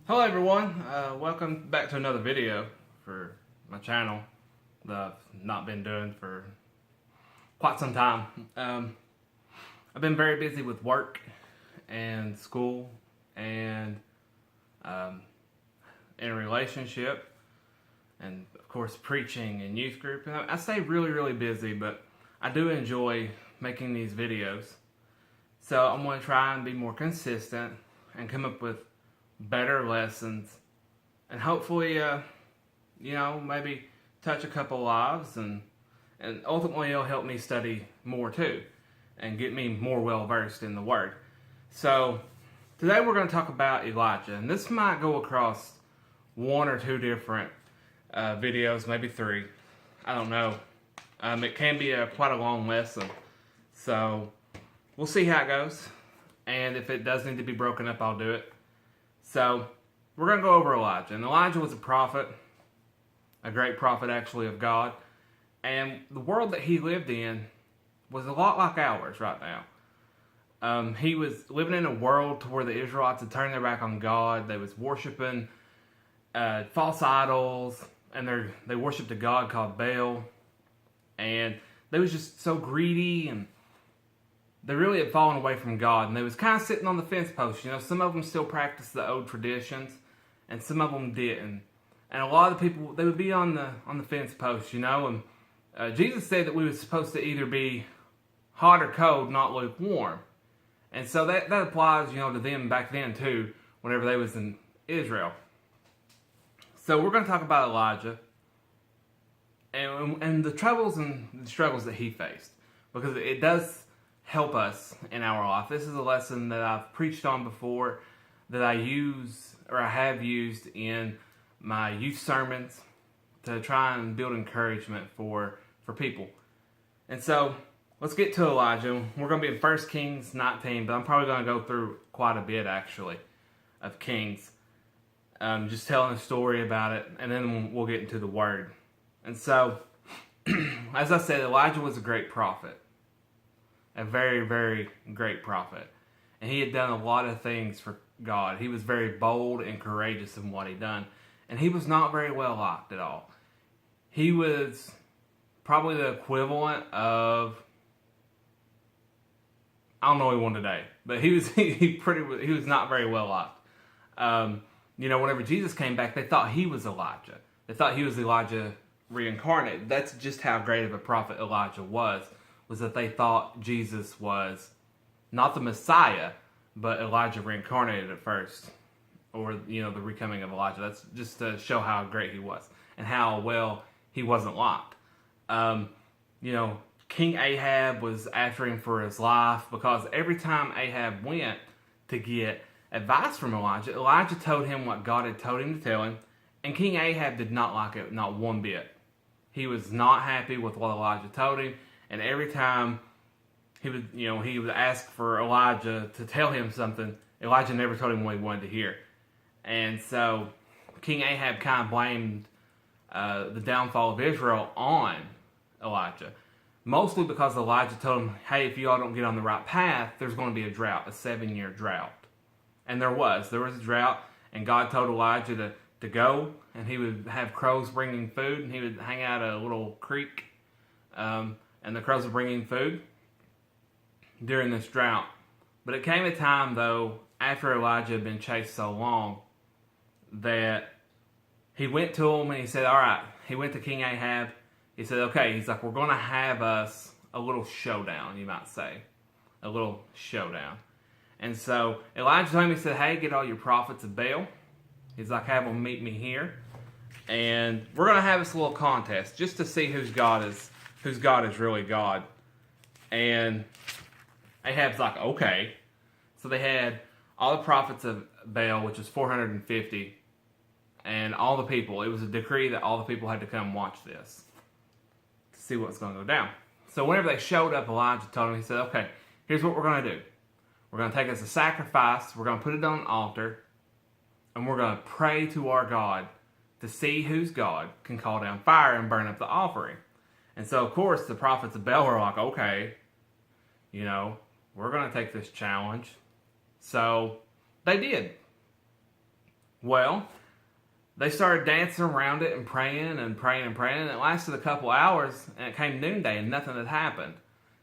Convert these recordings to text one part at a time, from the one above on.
Hello everyone, welcome back to another video for my channel that I've not been doing for quite some time. I've been very busy with work and school and in a relationship and of course preaching and youth group. And I stay really busy, but I do enjoy making these videos. So I'm going to try and be more consistent and come up with better lessons and hopefully maybe touch a couple lives and ultimately it'll help me study more too and get me more well versed in the Word. So today we're going to talk about Elijah, and this might go across one or two different videos, maybe three, I don't know. It can be quite a long lesson, so we'll see how it goes, and if it does need to be broken up, I'll do it. So, we're going to go over Elijah. And Elijah was a prophet, a great prophet actually of God. And the world that he lived in was a lot like ours right now. He was living in a world to where the Israelites had turned their back on God. They was worshiping false idols, and they worshipped a god called Baal. And they was just so greedy, and they really had fallen away from God, and they was kind of sitting on the fence post. You know, some of them still practiced the old traditions, and some of them didn't. And a lot of the people, they would be on the fence post, you know. And Jesus said that we were supposed to either be hot or cold, not lukewarm. And so that applies, you know, to them back then too, whenever they was in Israel. So we're going to talk about Elijah and the troubles and the struggles that he faced, because it does help us in our life. This is a lesson that I've preached on before, that I use or I have used in my youth sermons to try and build encouragement for people. And so let's get to Elijah. We're going to be in 1 Kings 19, but I'm probably going to go through quite a bit actually of Kings, just telling a story about it, and then we'll get into the Word. And so, as I said, Elijah was a great prophet. A very great prophet. And he had done a lot of things for God. He was very bold and courageous in what he done. And he was not very well liked at all. He was probably the equivalent of, I don't know anyone today, but he was not very well liked. Whenever Jesus came back, they thought he was Elijah. They thought he was Elijah reincarnated. That's just how great of a prophet Elijah was that they thought Jesus was not the Messiah, but Elijah reincarnated at first. Or, the recoming of Elijah. That's just to show how great he was and how well he wasn't liked. King Ahab was after him for his life, because every time Ahab went to get advice from Elijah, Elijah told him what God had told him to tell him, and King Ahab did not like it, not one bit. He was not happy with what Elijah told him. And every time he would ask for Elijah to tell him something, Elijah never told him what he wanted to hear. And so King Ahab kind of blamed the downfall of Israel on Elijah. Mostly because Elijah told him, hey, if you all don't get on the right path, there's going to be a drought, a 7-year drought. And there was a drought, and God told Elijah to go, and he would have crows bringing food, and he would hang out at a little creek, and the crows were bringing food during this drought. But it came a time, though, after Elijah had been chased so long, that he went to him and he said, all right. He went to King Ahab. He said, okay. He's like, we're going to have us a little showdown, you might say. A little showdown. And so Elijah told him, he said, hey, get all your prophets of Baal. He's like, have them meet me here. And we're going to have this little contest just to see whose God is really God. And Ahab's like, okay. So they had all the prophets of Baal, which was 450, and all the people. It was a decree that all the people had to come watch this to see what's going to go down. So whenever they showed up, Elijah told him, he said, okay, here's what we're going to do. We're going to take as a sacrifice, we're going to put it on an altar, and we're going to pray to our God to see whose God can call down fire and burn up the offering. And so, of course, the prophets of Baal were like, okay, we're going to take this challenge. So they did. Well, they started dancing around it and praying and praying and praying, and it lasted a couple hours, and it came noonday, and nothing had happened.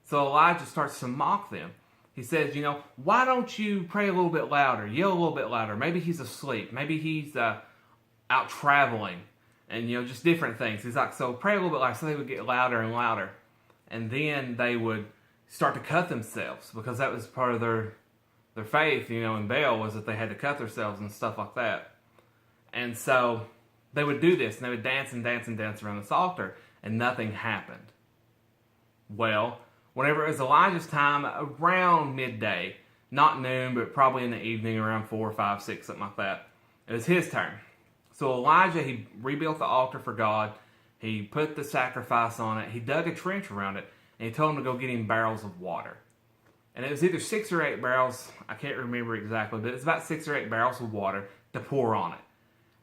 So Elijah starts to mock them. He says, why don't you pray a little bit louder, yell a little bit louder? Maybe he's asleep. Maybe he's out traveling, and, just different things. He's like, so pray a little bit louder. So they would get louder and louder. And then they would start to cut themselves, because that was part of their faith, in Baal, was that they had to cut themselves and stuff like that. And so they would do this, and they would dance and dance and dance around this altar, and nothing happened. Well, whenever it was Elijah's time, around midday, not noon, but probably in the evening, around 4, 5, 6, something like that, it was his turn. So Elijah, he rebuilt the altar for God. He put the sacrifice on it. He dug a trench around it, and he told him to go get him barrels of water. And it was either 6 or 8 barrels, I can't remember exactly, but it's about 6 or 8 barrels of water to pour on it.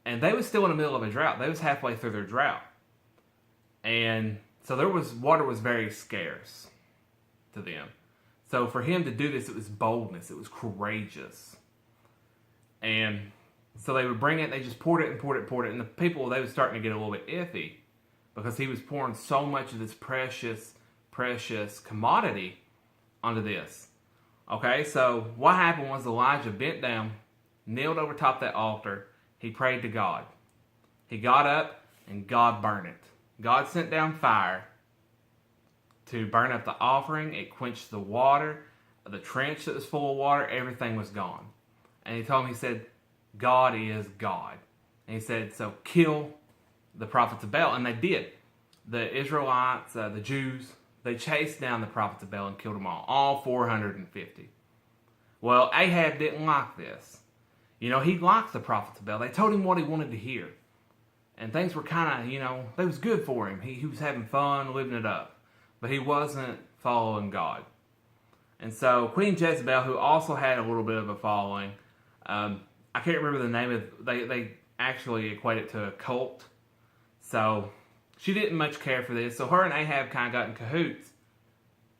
And they was still in the middle of a drought. They was halfway through their drought. And so water was very scarce to them. So for him to do this, it was boldness. It was courageous. And so they would bring it, they just poured it and poured it and poured it. And the people, they were starting to get a little bit iffy, because he was pouring so much of this precious, precious commodity onto this. Okay, so what happened was Elijah bent down, kneeled over top that altar. He prayed to God. He got up, and God burned it. God sent down fire to burn up the offering. It quenched the water. The trench that was full of water, everything was gone. And he told him, he said, God is God. And he said, so kill the prophets of Baal. And they did. The Israelites, the Jews, they chased down the prophets of Baal and killed them all 450. Well, Ahab didn't like this. He liked the prophets of Baal. They told him what he wanted to hear. And things were kind of, they was good for him. He was having fun, living it up. But he wasn't following God. And so Queen Jezebel, who also had a little bit of a following, I can't remember the name of it. They actually equate it to a cult. So she didn't much care for this. So her and Ahab kind of got in cahoots.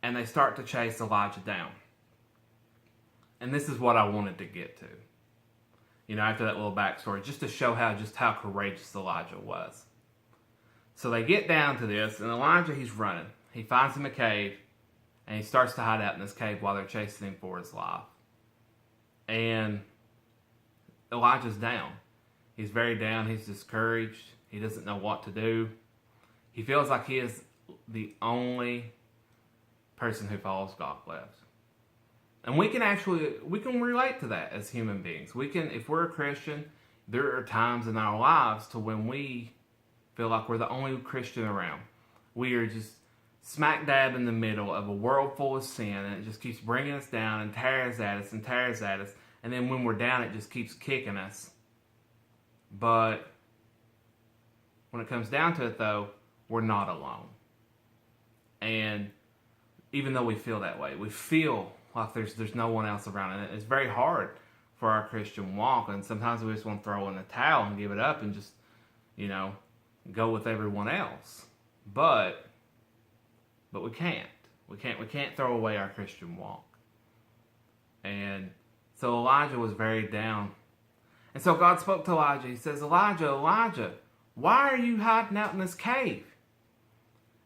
And they start to chase Elijah down. And this is what I wanted to get to. After that little backstory, just to show how courageous Elijah was. So they get down to this, and Elijah, he's running. He finds him a cave, and he starts to hide out in this cave while they're chasing him for his life. And Elijah's down. He's very down. He's discouraged. He doesn't know what to do. He feels like he is the only person who follows God left. And we can relate to that as human beings. If we're a Christian, there are times in our lives to when we feel like we're the only Christian around. We are just smack dab in the middle of a world full of sin, and it just keeps bringing us down and tears at us and tears at us. And then when we're down, it just keeps kicking us. But when it comes down to it, though, we're not alone. And even though we feel that way, we feel like there's no one else around. And it's very hard for our Christian walk. And sometimes we just want to throw in the towel and give it up and just, go with everyone else. But we can't. We can't throw away our Christian walk. And so Elijah was very down. And so God spoke to Elijah. He says, Elijah, Elijah, why are you hiding out in this cave?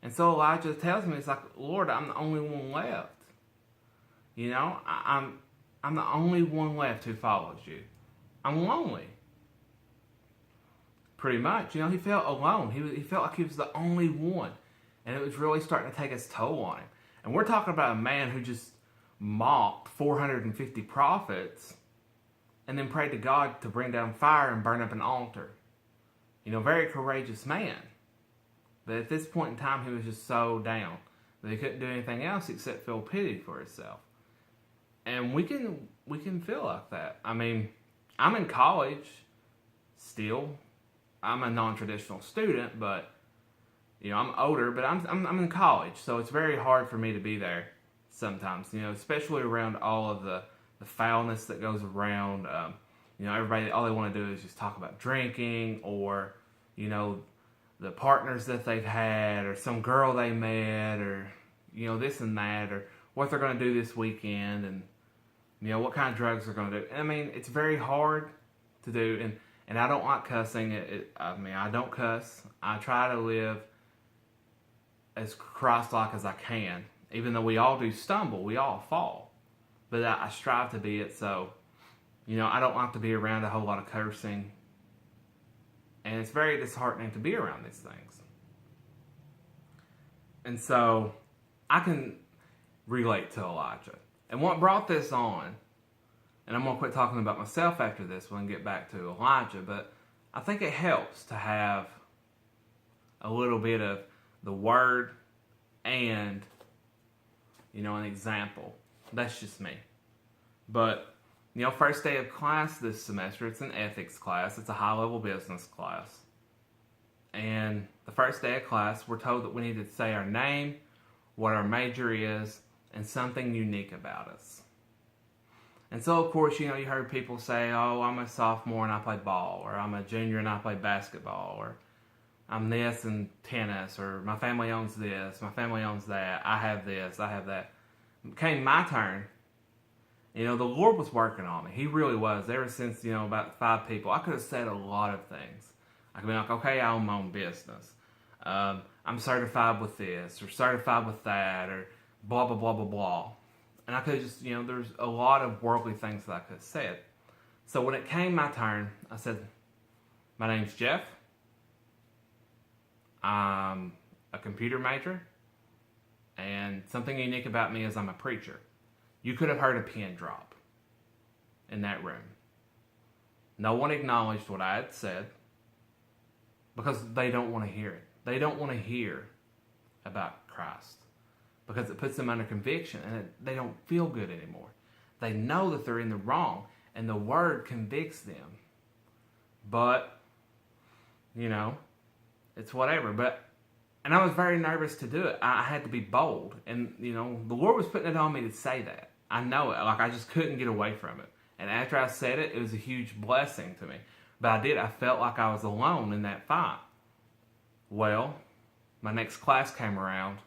And so Elijah tells me, it's like, Lord, I'm the only one left. I'm the only one left who follows you. I'm lonely. Pretty much. He felt alone. He felt like he was the only one. And it was really starting to take its toll on him. And we're talking about a man who just mocked 450 prophets and then prayed to God to bring down fire and burn up an altar. Very courageous man. But at this point in time, he was just so down that he couldn't do anything else except feel pity for himself. And we can feel like that. I mean, I'm in college still. I'm a non-traditional student, but I'm older, but I'm in college, so it's very hard for me to be there sometimes. Especially around all of the foulness that goes around. Everybody, all they want to do is just talk about drinking, or the partners that they've had, or some girl they met, or this and that, or what they're going to do this weekend, and what kind of drugs they're going to do. I mean, it's very hard to do, And I don't like cussing. I don't cuss. I try to live as Christ-like as I can. Even though we all do stumble, we all fall. But I strive to be it. So, I don't like to be around a whole lot of cursing. And it's very disheartening to be around these things. And so, I can relate to Elijah. And what brought this on, and I'm going to quit talking about myself after this one and get back to Elijah, but I think it helps to have a little bit of the Word and, an example. That's just me. But, first day of class this semester, it's an ethics class. It's a high-level business class. And the first day of class, we're told that we need to say our name, what our major is, and something unique about us. And so, of course, you heard people say, oh, I'm a sophomore and I play ball, or I'm a junior and I play basketball, or I'm this and tennis, or my family owns this, my family owns that, I have this, I have that. It came my turn. The Lord was working on me. He really was. Ever since, about 5 people, I could have said a lot of things. I could be like, okay, I own my own business. I'm certified with this, or certified with that, or blah, blah, blah, blah, blah. And I could have just, there's a lot of worldly things that I could have said. So when it came my turn, I said, my name's Jeff. I'm a computer major. And something unique about me is I'm a preacher. You could have heard a pin drop in that room. No one acknowledged what I had said because they don't want to hear it. They don't want to hear about Christ because it puts them under conviction and they don't feel good anymore. They know that they're in the wrong and the Word convicts them. But, it's whatever. And I was very nervous to do it. I had to be bold. And, the Lord was putting it on me to say that. I know it. I just couldn't get away from it. And after I said it, it was a huge blessing to me. But I felt like I was alone in that fight. Well, my next class came around.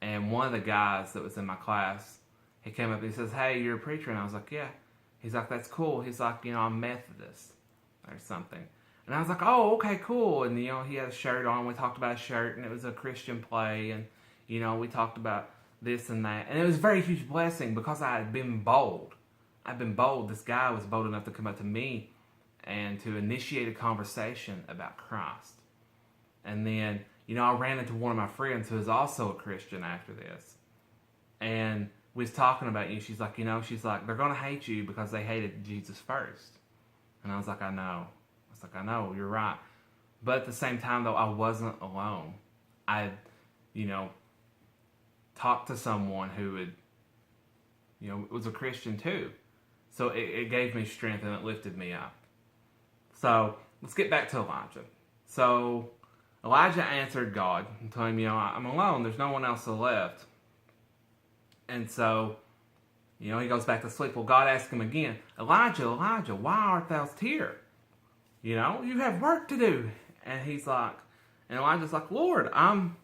And one of the guys that was in my class, he came up and he says, hey, you're a preacher? And I was like, yeah. He's like, that's cool. He's like, I'm Methodist or something. And I was like, oh, okay, cool. And, he had a shirt on. We talked about a shirt, and it was a Christian play. And, we talked about this and that. And it was a very huge blessing because I had been bold. I've been bold. This guy was bold enough to come up to me and to initiate a conversation about Christ. And then, I ran into one of my friends who is also a Christian after this. And we was talking about you. She's like, they're going to hate you because they hated Jesus first. And I was like, I know. I know, you're right. But at the same time, though, I wasn't alone. I, talked to someone who had, was a Christian too. So it gave me strength and it lifted me up. So let's get back to Elijah. So Elijah answered God and told him, I'm alone. There's no one else left. And so, he goes back to sleep. Well, God asked him again, Elijah, why art thou here? You have work to do. And he's like, and Elijah's like, Lord, I'm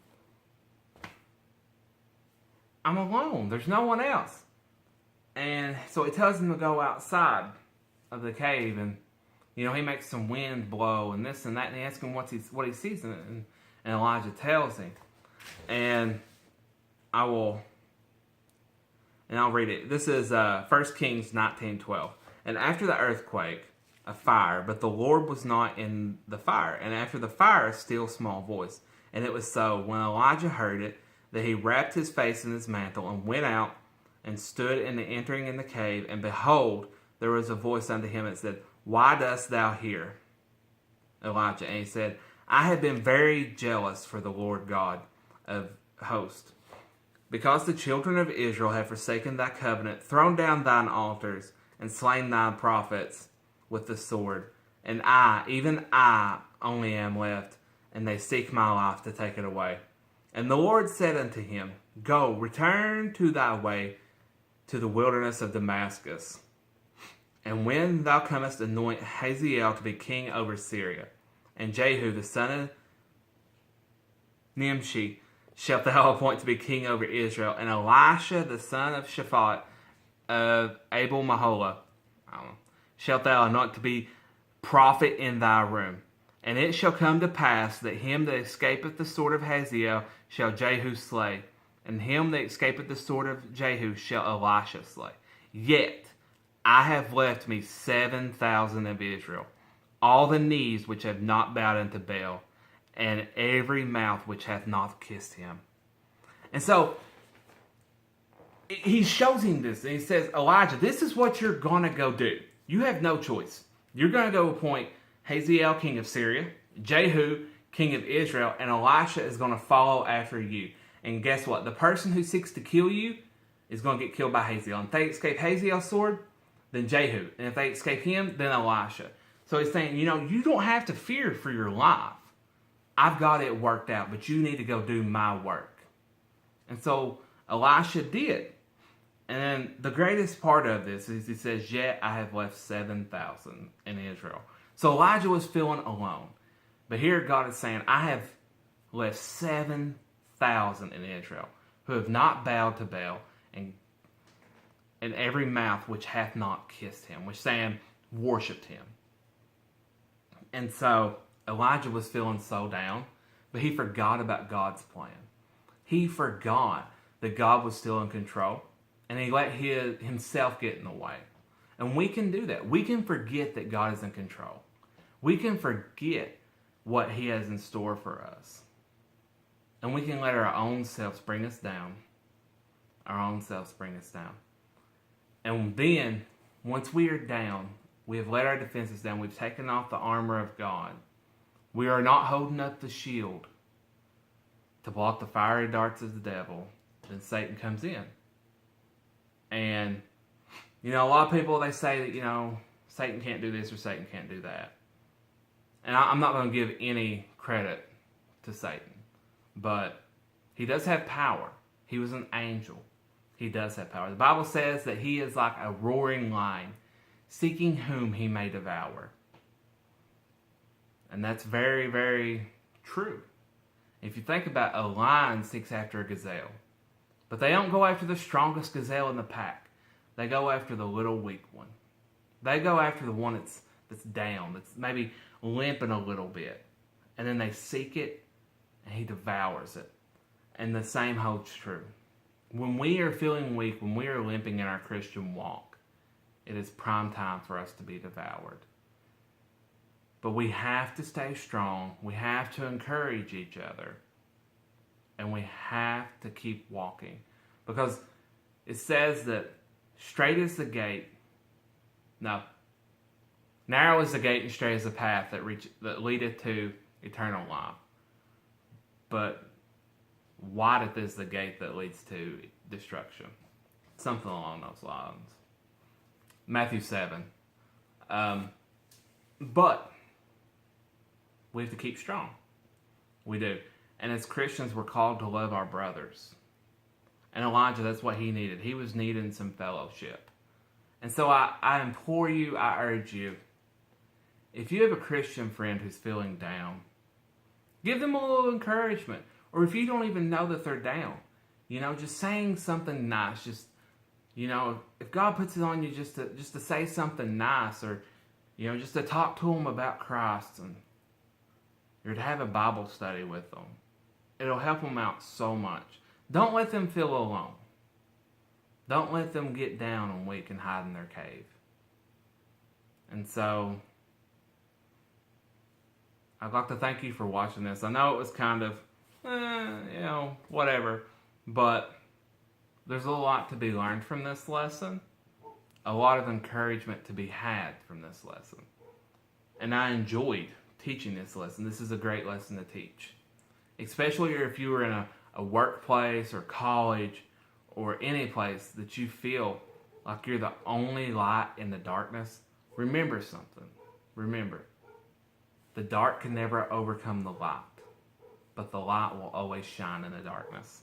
alone. There's no one else. And so he tells him to go outside of the cave. And, he makes some wind blow and this and that. And he asks him what he sees. And Elijah tells him. And I'll read it. This is 1 Kings 19:12. And after the earthquake, a fire, but the Lord was not in the fire. And after the fire, a still small voice. And it was so, when Elijah heard it, that he wrapped his face in his mantle and went out and stood in the entering in the cave. And behold, there was a voice unto him that said, why dost thou hear, Elijah? And he said, I have been very jealous for the Lord God of hosts, because the children of Israel have forsaken thy covenant, thrown down thine altars, and slain thy prophets with the sword. And I, even I, only am left, and they seek my life to take it away. And the Lord said unto him, go, return to thy way to the wilderness of Damascus. And when thou comest, anoint Hazael to be king over Syria. And Jehu, the son of Nimshi, shalt thou appoint to be king over Israel. And Elisha, the son of Shaphat, of Abel Maholah, shalt thou anoint to be prophet in thy room. And it shall come to pass that him that escapeth the sword of Hazael shall Jehu slay, and him that escapeth the sword of Jehu shall Elisha slay. Yet I have left me 7,000 of Israel, all the knees which have not bowed unto Baal, and every mouth which hath not kissed him. And so he shows him this, and he says, Elijah, this is what you're going to go do. You have no choice. You're going to go appoint Hazael, king of Syria, Jehu, king of Israel, and Elisha is going to follow after you. And guess what? The person who seeks to kill you is going to get killed by Hazael. And if they escape Hazael's sword, then Jehu. And if they escape him, then Elisha. So he's saying, you don't have to fear for your life. I've got it worked out, but you need to go do my work. And so Elisha did. And the greatest part of this is he says, yet I have left 7,000 in Israel. So Elijah was feeling alone. But here God is saying, I have left 7,000 in Israel who have not bowed to Baal, and every mouth which hath not kissed him, which saying worshipped him. And so Elijah was feeling so down, but he forgot about God's plan. He forgot that God was still in control, and he let himself get in the way. And we can do that. We can forget that God is in control. We can forget what he has in store for us. And we can let our own selves bring us down. Our own selves bring us down. And then, once we are down, we have let our defenses down. We've taken off the armor of God. We are not holding up the shield to block the fiery darts of the devil. Then Satan comes in. And, a lot of people, they say that, Satan can't do this or Satan can't do that. And I'm not going to give any credit to Satan. But he does have power. He was an angel. He does have power. The Bible says that he is like a roaring lion, seeking whom he may devour. And that's very, very true. If you think about a lion seeks after a gazelle. But they don't go after the strongest gazelle in the pack. They go after the little weak one. They go after the one that's down, that's maybe limping a little bit. And then they seek it, and he devours it. And the same holds true. When we are feeling weak, when we are limping in our Christian walk, it is prime time for us to be devoured. But we have to stay strong. We have to encourage each other. And we have to keep walking. Because it says that straight is the gate. No. Narrow is the gate and straight is the path that leadeth to eternal life. But wideth is the gate that leads to destruction. Something along those lines. Matthew 7. But we have to keep strong. We do. And as Christians, we're called to love our brothers. And Elijah, that's what he needed. He was needing some fellowship. And so I implore you, I urge you, if you have a Christian friend who's feeling down, give them a little encouragement. Or if you don't even know that they're down, just saying something nice. Just, if God puts it on you just to say something nice, or, just to talk to them about Christ, or to have a Bible study with them. It'll help them out so much. Don't let them feel alone. Don't let them get down and weak and hide in their cave. And so, I'd like to thank you for watching this. I know it was kind of, whatever. But there's a lot to be learned from this lesson. A lot of encouragement to be had from this lesson. And I enjoyed teaching this lesson. This is a great lesson to teach. Especially if you were in a workplace or college or any place that you feel like you're the only light in the darkness. Remember something. Remember, the dark can never overcome the light, but the light will always shine in the darkness.